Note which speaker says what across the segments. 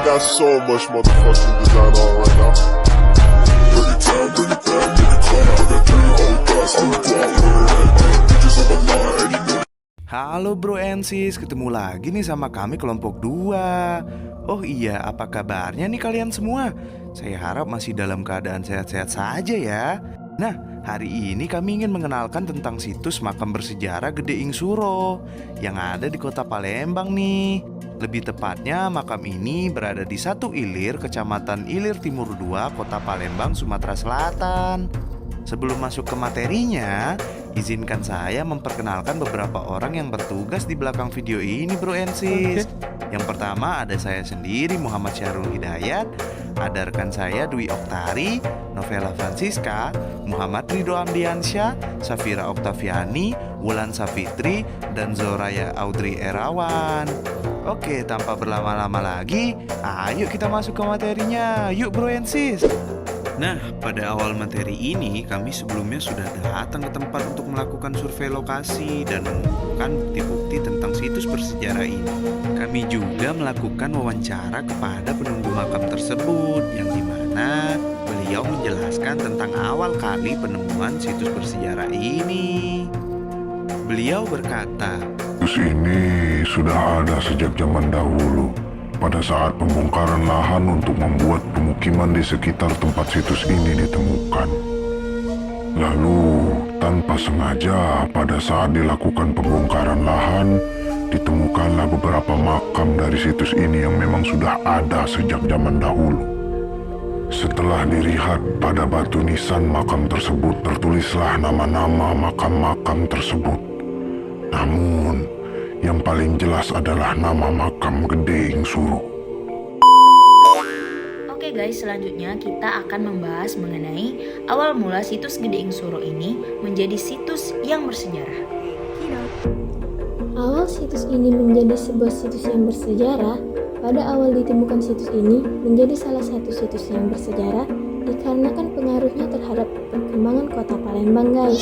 Speaker 1: got so much motherfucking design on right now. Bring it down, bring it down, bring it down. I got 3 old guys on the block, bitches on my line, and you know.
Speaker 2: Halo bro and sis, ketemu lagi nih sama kami kelompok 2. Oh iya, apa kabarnya nih kalian semua? Saya harap masih dalam keadaan sehat-sehat saja ya. Nah, hari ini kami ingin mengenalkan tentang situs makam bersejarah Gedeing Suro yang ada di kota Palembang nih. Lebih tepatnya, makam ini berada di Satu Ilir, Kecamatan Ilir Timur 2, Kota Palembang, Sumatera Selatan. Sebelum masuk ke materinya, izinkan saya memperkenalkan beberapa orang yang bertugas di belakang video ini bro and sis. Yang pertama ada saya sendiri, Muhammad Syahrul Hidayat. Ada rekan saya Dwi Oktari, Novela Francisca, Muhammad Ridho Amdiansyah, Safira Oktaviani, Wulan Safitri, dan Zoraya Audrey Erawan. Oke, tanpa berlama-lama lagi, ayo kita masuk ke materinya. Yuk bro and sis. Nah, pada awal materi ini kami sebelumnya sudah datang ke tempat untuk melakukan survei lokasi dan mengumpulkan bukti-bukti tentang situs bersejarah ini. Kami juga melakukan wawancara kepada penunggu makam tersebut, yang dimana beliau menjelaskan tentang awal kali penemuan situs bersejarah ini. Beliau berkata,
Speaker 3: Situs ini sudah ada sejak zaman dahulu, pada saat pembongkaran lahan untuk membuat pemukiman di sekitar tempat situs ini ditemukan. Lalu, tanpa sengaja pada saat dilakukan pembongkaran lahan, ditemukanlah beberapa makam dari situs ini yang memang sudah ada sejak zaman dahulu. Setelah dilihat pada batu nisan makam tersebut, tertulislah nama-nama makam-makam tersebut. Namun, yang paling jelas adalah nama makam Gedeing Suro.
Speaker 4: Oke guys, selanjutnya kita akan membahas mengenai awal mula situs Gedeing Suro ini menjadi situs yang bersejarah.
Speaker 5: Awal situs ini menjadi sebuah situs yang bersejarah. Pada awal ditemukan situs ini menjadi salah satu situs yang bersejarah dikarenakan pengaruhnya terhadap perkembangan kota Palembang guys,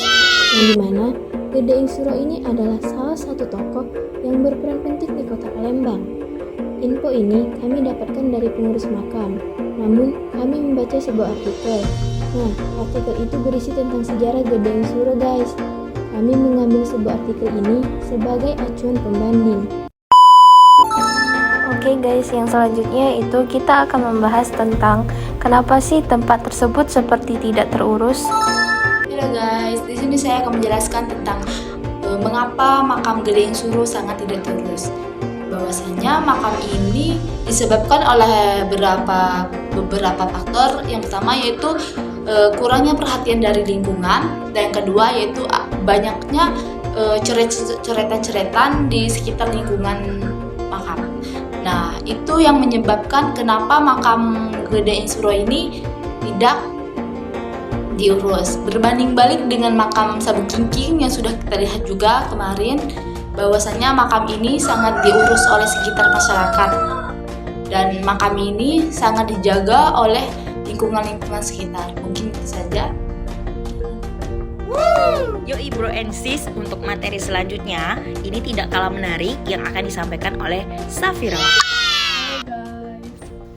Speaker 5: yang dimana Gedeing Suro ini adalah salah satu tokoh yang berperan penting di kota Palembang. Info ini kami dapatkan dari pengurus makam, namun kami membaca sebuah artikel. Nah, artikel itu berisi tentang sejarah Gedeing Suro guys. Kami mengambil sebuah artikel ini sebagai acuan pembanding.
Speaker 6: Oke guys, yang selanjutnya itu kita akan membahas tentang kenapa sih tempat tersebut seperti tidak terurus.
Speaker 7: Halo guys, di sini saya akan menjelaskan tentang mengapa makam Gedeing Suro sangat tidak terurus. Bahwasanya makam ini disebabkan oleh beberapa faktor. Yang pertama yaitu kurangnya perhatian dari lingkungan, dan yang kedua yaitu banyaknya coretan-coretan di sekitar lingkungan makam. Nah, itu yang menyebabkan kenapa makam Gedeing Suro ini tidak diurus. Berbanding balik dengan makam Sabuk Kingking yang sudah kita lihat juga kemarin, bahwasanya makam ini sangat diurus oleh sekitar masyarakat, dan makam ini sangat dijaga oleh lingkungan sekitar. Mungkin itu saja.
Speaker 4: Yoi bro and sis, untuk materi selanjutnya ini tidak kalah menarik yang akan disampaikan oleh Safira.
Speaker 8: Hai guys,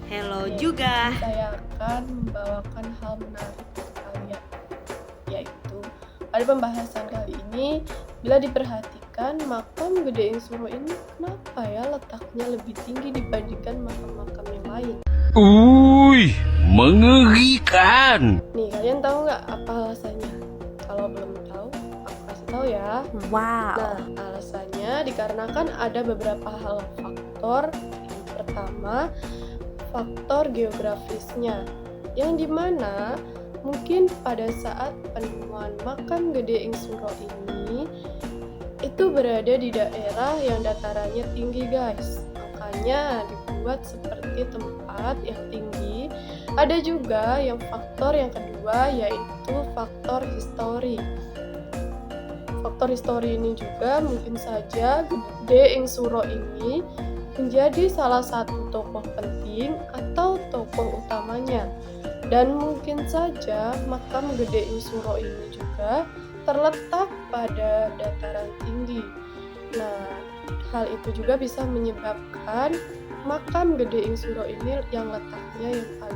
Speaker 4: Hello juga.
Speaker 8: saya akan membawakan hal menarik untuk kalian, yaitu pada pembahasan kali ini, bila diperhatikan makam Gedeing Suro ini kenapa ya letaknya lebih tinggi dibandingkan makam-makam yang lain.
Speaker 9: Mengerikan.
Speaker 8: Nih, kalian tahu nggak apa alasannya? Kalau belum tahu, aku kasih tahu ya.
Speaker 6: Wow.
Speaker 8: Nah, alasannya dikarenakan ada beberapa hal faktor. Yang pertama, faktor geografisnya, yang dimana mungkin pada saat penemuan makam Gedeing Suro ini itu berada di daerah yang datarannya tinggi guys, makanya dibuat seperti tempat yang tinggi. Ada juga yang faktor yang kedua, yaitu faktor histori. Faktor histori ini juga mungkin saja Gedeing Suro ini menjadi salah satu tokoh penting atau tokoh utamanya, dan mungkin saja makam Gedeing Suro ini juga terletak pada dataran tinggi. Nah, Hal itu juga bisa menyebabkan makam Gedeing Suro ini yang letaknya yang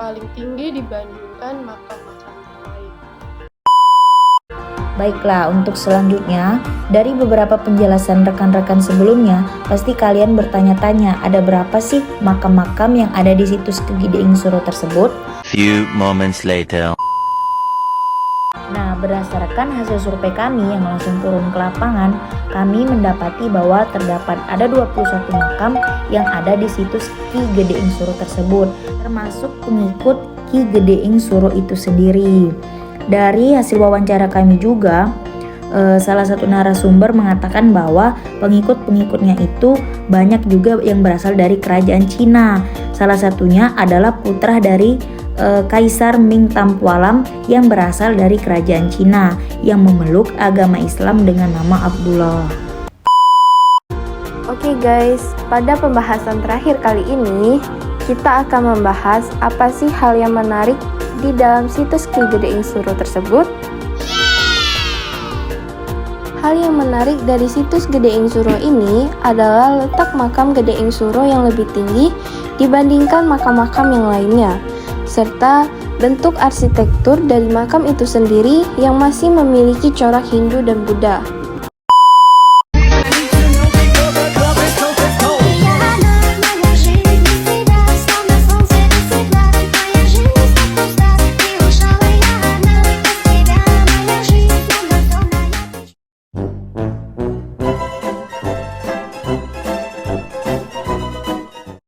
Speaker 8: paling tinggi dibandingkan makam-makam lain.
Speaker 4: Baiklah, untuk selanjutnya, dari beberapa penjelasan rekan-rekan sebelumnya, pasti kalian bertanya-tanya, ada berapa sih makam-makam yang ada di situs Gedeing Suro tersebut?
Speaker 9: Few moments later.
Speaker 4: Nah, berdasarkan hasil survei kami yang langsung turun ke lapangan, kami mendapati bahwa terdapat ada 21 makam yang ada di situs Ki Gedeing Suro tersebut, termasuk pengikut Ki Gedeing Suro itu sendiri. Dari hasil wawancara kami juga, salah satu narasumber mengatakan bahwa pengikut-pengikutnya itu banyak juga yang berasal dari kerajaan Cina. Salah satunya adalah putra dari Kaisar Ming Tampualam yang berasal dari kerajaan Cina yang memeluk agama Islam dengan nama Abdullah.
Speaker 6: Oke guys, pada pembahasan terakhir kali ini kita akan membahas apa sih hal yang menarik di dalam situs Ki Gedeing Suro tersebut. Hal yang menarik dari situs Gedeing Suro ini adalah letak makam Gedeing Suro yang lebih tinggi dibandingkan makam-makam yang lainnya, serta bentuk arsitektur dari makam itu sendiri yang masih memiliki corak Hindu dan Buddha.